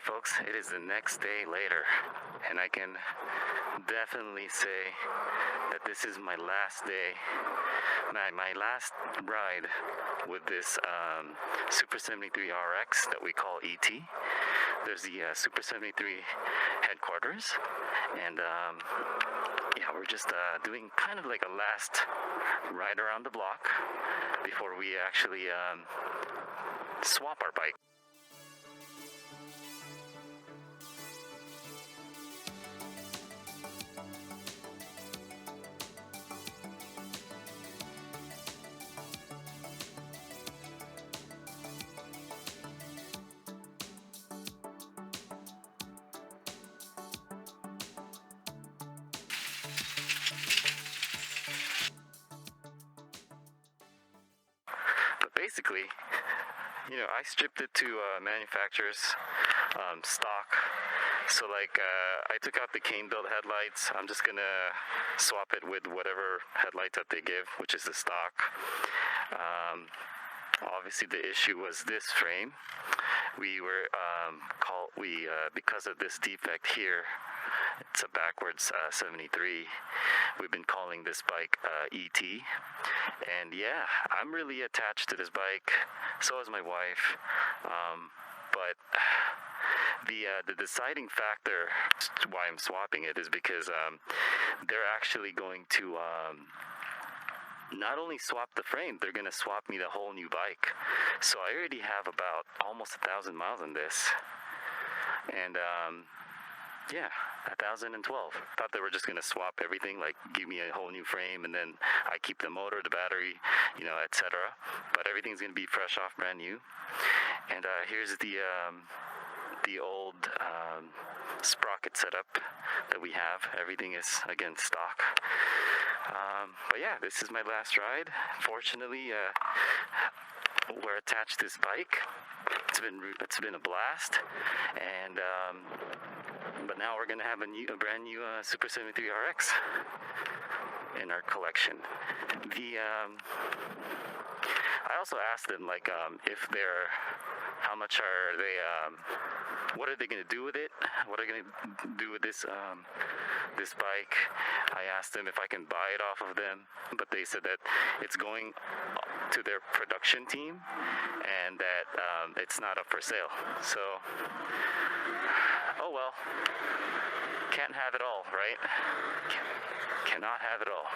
folks, it is the next day later, and I can definitely say that this is my last day, my last ride with this Super 73 RX that we call ET. There's the Super 73 headquarters, and yeah, we're just doing kind of like a last ride around the block before we actually swap our bike. Basically, you know, I stripped it to manufacturer's stock. So like, I took out the cane built headlights. I'm just gonna swap it with whatever headlights that they give, which is the stock. Obviously the issue was this frame. We were because of this defect here, it's a backwards 73. We've been calling this bike ET, and yeah, I'm really attached to this bike. So is my wife. But the deciding factor why I'm swapping it is because they're actually going to not only swap the frame, they're going to swap me the whole new bike. So I already have about almost 1,000 miles on this. And yeah, 1,012. Thought they were just going to swap everything, like give me a whole new frame, and then I keep the motor, the battery, you know, etc. But everything's going to be fresh off, brand new. And here's the old sprocket setup that we have. Everything is, again, stock. But yeah, this is my last ride. Fortunately, we're attached to this bike. It's been a blast, and but now we're gonna have a brand new Super 73 RX in our collection. I also asked them, like, if they're, how much are they, what are they going to do with it? What are they going to do with this this bike? I asked them if I can buy it off of them, but they said that it's going to their production team and that it's not up for sale. So, oh well, can't have it all, right? Cannot have it all.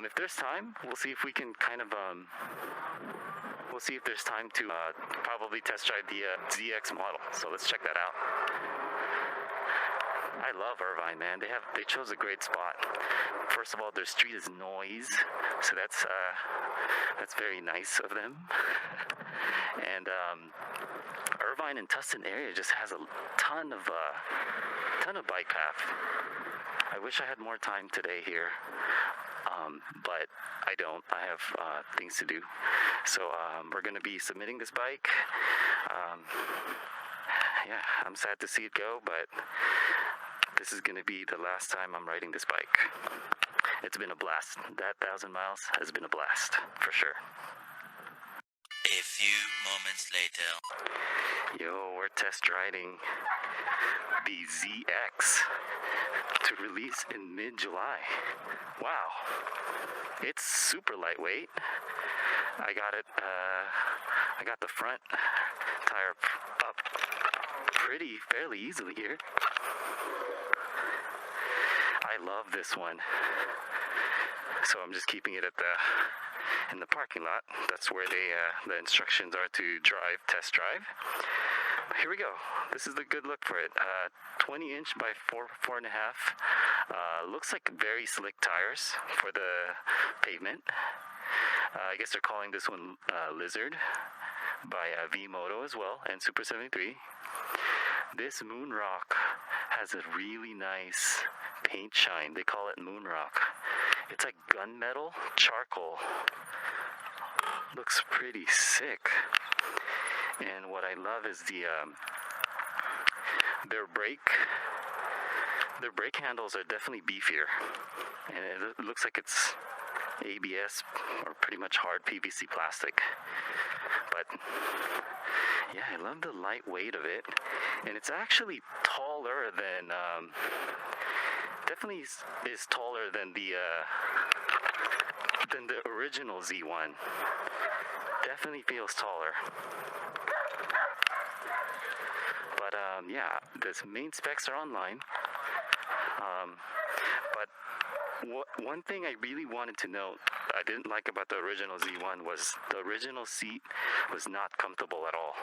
If there's time, we'll see if we can kind of, we'll see if there's time to probably test drive the ZX model. So let's check that out. I love Irvine, man. They chose a great spot. First of all, their street is noise, so that's very nice of them. And Irvine and Tustin area just has a ton of bike path. I wish I had more time today here. But I don't. I have things to do. So we're going to be submitting this bike. Yeah, I'm sad to see it go, but this is going to be the last time I'm riding this bike. It's been a blast. That 1,000 miles has been a blast, for sure. A few moments later. Yo, we're test riding the ZX to release in mid-July. Wow. It's super lightweight. I got the front tire up fairly easily here. I love this one. So I'm just keeping it in the parking lot. That's where the instructions are to test drive. Here we go. This is the good look for it. 20-inch by 4.5. Looks like very slick tires for the pavement. I guess they're calling this one Lizard by V-Moto as well, and Super 73. This Moon Rock has a really nice paint shine. They call it Moon Rock. It's like gunmetal charcoal. Looks pretty sick. And what I love is their brake handles are definitely beefier, and it looks like it's ABS or pretty much hard PVC plastic. But yeah, I love the lightweight of it, and it's actually taller than definitely is taller than the original Z1. Definitely feels taller. But yeah, the main specs are online. But one thing I really wanted to note I didn't like about the original Z1 was the original seat was not comfortable at all.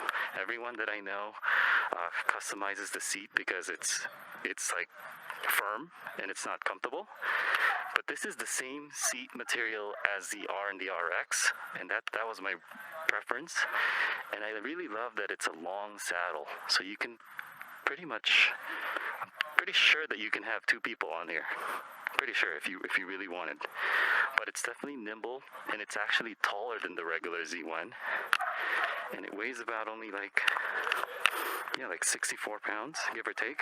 Everyone that I know customizes the seat because it's like firm and it's not comfortable. But this is the same seat material as the R and the RX, and that was my preference. And I really love that it's a long saddle, so you can pretty sure that you can have two people on here. Pretty sure if you really wanted. But it's definitely nimble, and it's actually taller than the regular Z1, and it weighs about only like 64 pounds, give or take.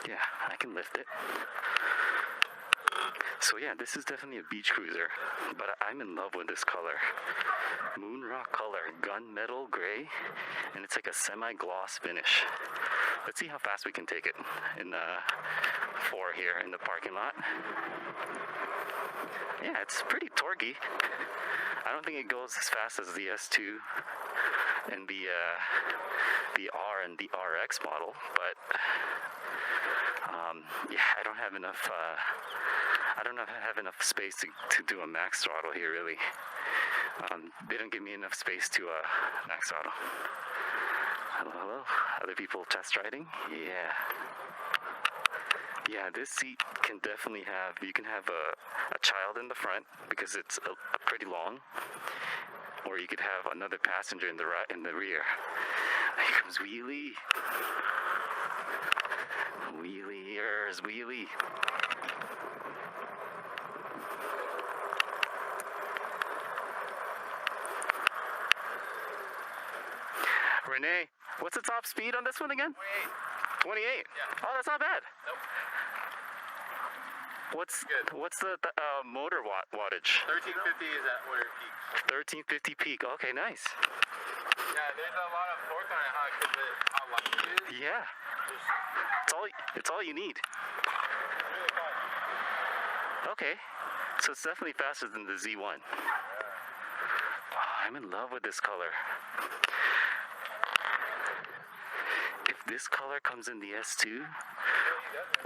Yeah, I can lift it. So yeah, this is definitely a beach cruiser, but I'm in love with this color. Moon rock color, gunmetal gray, and it's like a semi-gloss finish. Let's see how fast we can take it in 4 here in the parking lot. Yeah, it's pretty torquey. I don't think it goes as fast as the S2 and the R and the RX model, but yeah, I don't have enough space to do a max throttle here, really. They don't give me enough space to max throttle. Hello? Other people test riding? Yeah. Yeah, this seat can definitely you can have a child in the front because it's a pretty long, or you could have another passenger in the rear. Here comes Wheelie. Wheeliers, Wheelie. Renee, what's the top speed on this one again? 28. Yeah. Oh, that's not bad. Nope. What's the motor wattage? 1350 is at where it peaks. 1350 peak. Okay, nice. Yeah, there's a lot of torque on it, because how light it is. Yeah. It's all you need. Really fast. Okay. So it's definitely faster than the Z1. Yeah. Oh, I'm in love with this color. If this color comes in the S2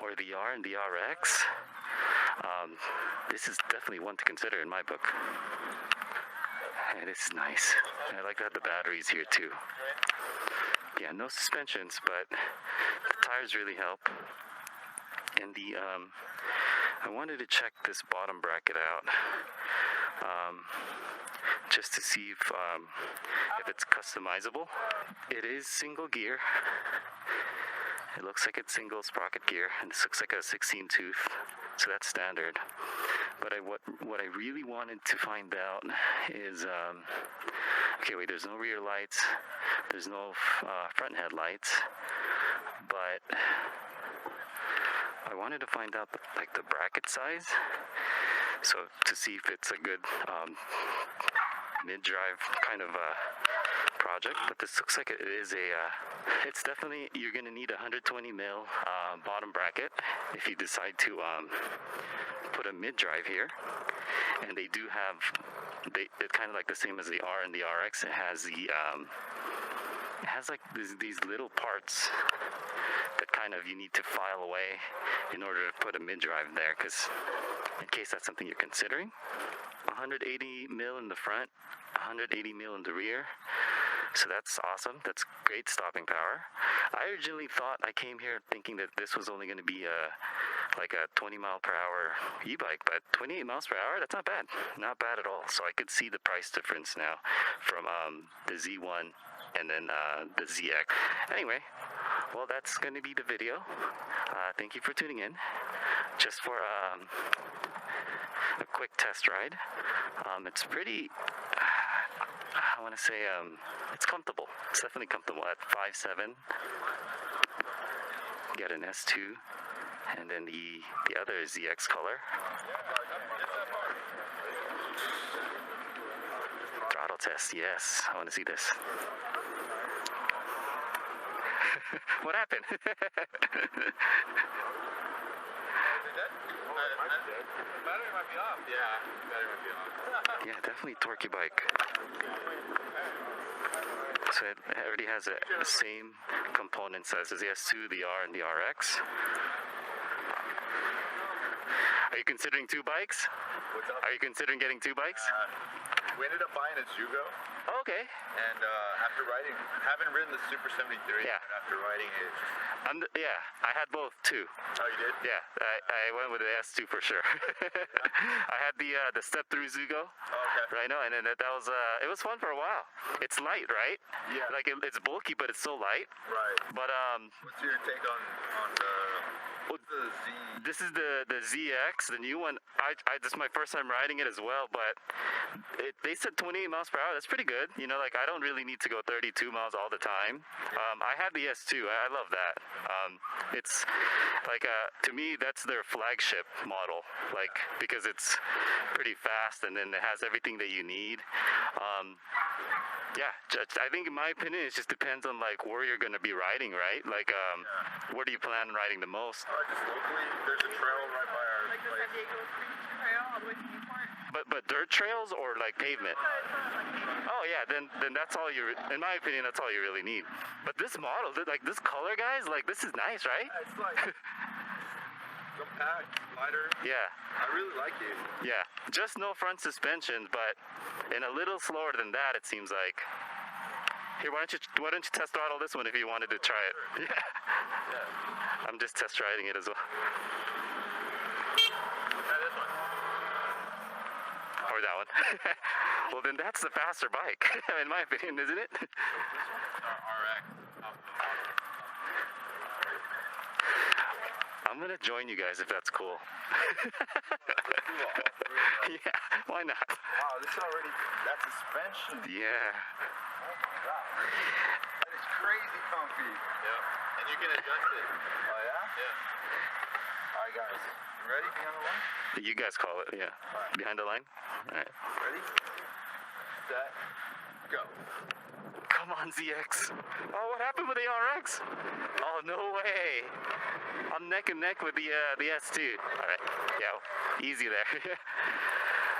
or the R and the RX, this is definitely one to consider in my book. And it's nice. And I like that the batteries here too. Yeah, no suspensions, but the tires really help. And I wanted to check this bottom bracket out, just to see if it's customizable. It is single gear. It looks like it's single sprocket gear, and this looks like a 16 tooth, so that's standard. But what I really wanted to find out is, okay, wait, there's no rear lights, there's no front headlights, but I wanted to find out like the bracket size, so to see if it's a good mid-drive kind of project. But this looks like it is it's definitely, you're going to need a 120 mil bottom bracket if you decide to put a mid-drive here. And they do have, it's kind of like the same as the R and the RX. It has it has like these little parts that kind of you need to file away in order to put a mid-drive there, because in case that's something you're considering. 180 mil in the front, 180 mil in the rear. So that's awesome. That's great stopping power. I originally thought, I came here thinking that this was only going to be like a 20 mile per hour e-bike, but 28 miles per hour, that's not bad. Not bad at all. So I could see the price difference now from the Z1 and then the ZX. Anyway, well, that's going to be the video. Thank you for tuning in. Just for a quick test ride. It's pretty, I want to say, it's comfortable. It's definitely comfortable at 5'7". Get an S2, and then the other is the X color. Throttle test. Yes, I want to see this. What happened? Battery might be off. Yeah, battery might be off. Yeah, definitely torquey bike. So it already has the same components as the S2, the R, and the RX. Are you considering two bikes? What's up? Are you considering getting two bikes? We ended up buying a Zugo, Oh, okay. and after riding, haven't ridden the Super73. Yeah. But after riding it, it's just, Yeah, I had both too. oh, you did? Yeah, I went with the S2 for sure. I had the step through Zugo, Okay. rhino, and then that was it was fun for a while. It's light, right? Yeah. Like it's bulky, but it's so light. Right. But What's your take on what's the Z? this is the ZX, the new one. This is my first time riding it as well, but they said 28 miles per hour. That's pretty good. You know, like I don't really need to go 32 miles all the time. I had the S2. I love that. It's like to me that's their flagship model. Like because it's pretty fast and then it has everything that you need. Yeah, I think in my opinion it just depends on like where you're gonna be riding, right? Like where do you plan on riding the most? Just locally, there's a trail right by our Like the place. San Diego Trail all the way to Newport. But dirt trails or like pavement? Oh yeah, then that's all you. In my opinion, that's all you really need. But this model, like this color, guys, like this is nice, right? It's like compact, lighter. Yeah, I really like it. yeah. Just no front suspension, but and a little slower than that, it seems like. Here, why don't you test throttle this one if you wanted to try it? Yeah. Yeah. I'm just test riding it as well. Try this one. Or that one. Well, then that's the faster bike, in my opinion, isn't it? RX. I'm gonna join you guys if that's cool. Yeah, why not? Wow, this already, that suspension. Yeah. Oh my god. That is crazy comfy. Yeah. And you can adjust it. Oh yeah? Yeah. Alright guys, you ready behind the line? You guys call it, yeah. Behind the line? All right. Ready? Set. Go. Come on, ZX. Oh, what happened with the RX? Oh, no way. I'm neck and neck with the S2. All right. Yeah, easy there.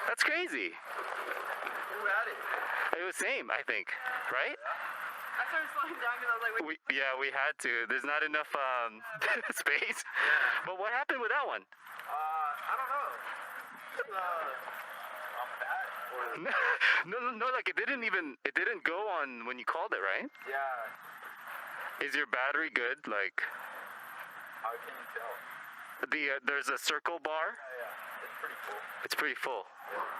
That's crazy. Who had it? It was same, I think. Right? I started slowing down because I was like, wait. We had to. There's not enough space. But what happened with that one? I don't know. I'm fat or No, like it didn't go on when you called it, right? yeah. Is your battery good? Like How can you tell? there's a circle bar. Yeah. It's pretty cool. It's pretty full.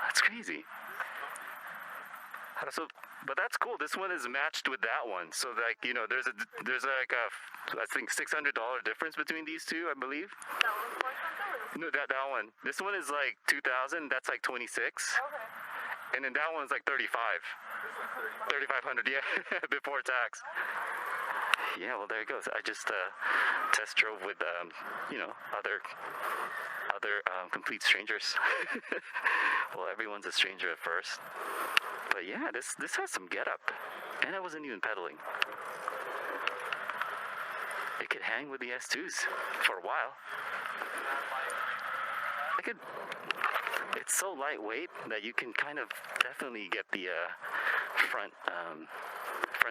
That's crazy. So, but that's cool. This one is matched with that one. So like, you know, there's like a I think $600 difference between these two, I believe. That one's more expensive or No, that one. This one is like 2,000. That's like 26. Okay. And then that one's like 35. 3,500. Yeah, before tax. Yeah, well there it goes. I just test drove with you know, other complete strangers. Well, everyone's a stranger at first. But yeah, this has some get up. And I wasn't even pedaling. It could hang with the S2s for a while. It's so lightweight that you can kind of definitely get the front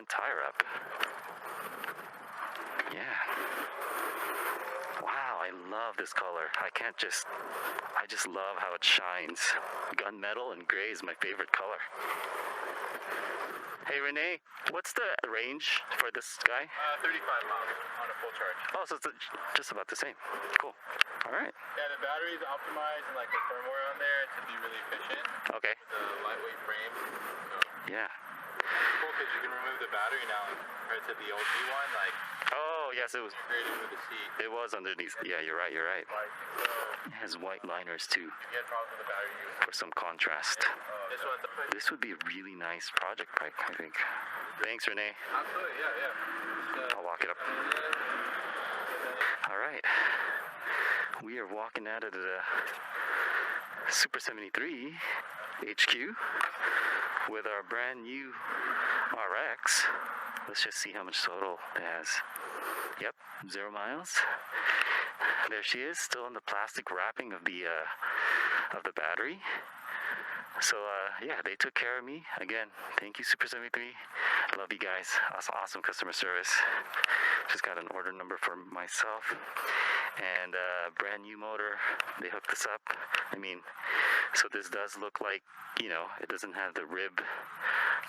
tire up. Yeah. Wow, I love this color. I just love how it shines. Gunmetal and gray is my favorite color. Hey Renee, what's the range for this guy? 35 miles on a full charge. Oh, so it's just about the same. Cool. All right. Yeah, the battery's optimized and like the firmware on there to be really efficient. Okay. The lightweight frame. So Yeah. it's cool because you can remove the battery now compared to the old G one. Like Oh, yes, it was. integrated with the seat. It was underneath. Yeah, you're right. Like so, It has white liners too if you had problems with the battery, you for some contrast. this one's the This would be a really nice project bike, I think. Thanks, Renee. absolutely, yeah. I'll walk it up. All right. We are walking out of the Super 73 HQ. with our brand new RX. Let's just see how much total it has. Yep, 0 miles. There she is, still in the plastic wrapping of the battery. So yeah, they took care of me. Again, thank you, Super73. Love you guys. Awesome customer service. Just got an order number for myself. And brand new motor. They hooked this up. I mean, so this does look like, you know, it doesn't have the rib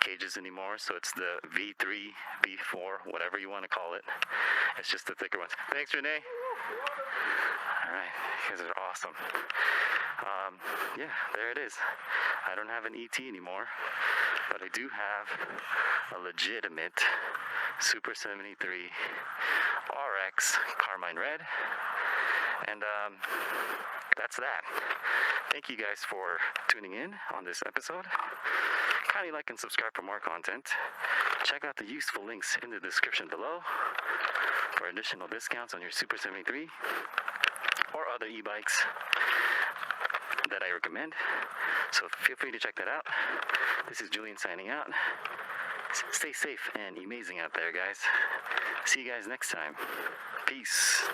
cages anymore. So it's the V3, V4, whatever you want to call it. It's just the thicker ones. Thanks, Renee. All right, you guys are awesome. Yeah, there it is. I don't have an ET anymore, but I do have a legitimate Super73 RX Carmine Red, and that's that. Thank you guys for tuning in on this episode. Kindly like and subscribe for more content. Check out the useful links in the description below for additional discounts on your Super73 or other e-bikes that I recommend. So feel free to check that out. This is Julian signing out. Stay safe and amazing out there, guys. See you guys next time. Peace.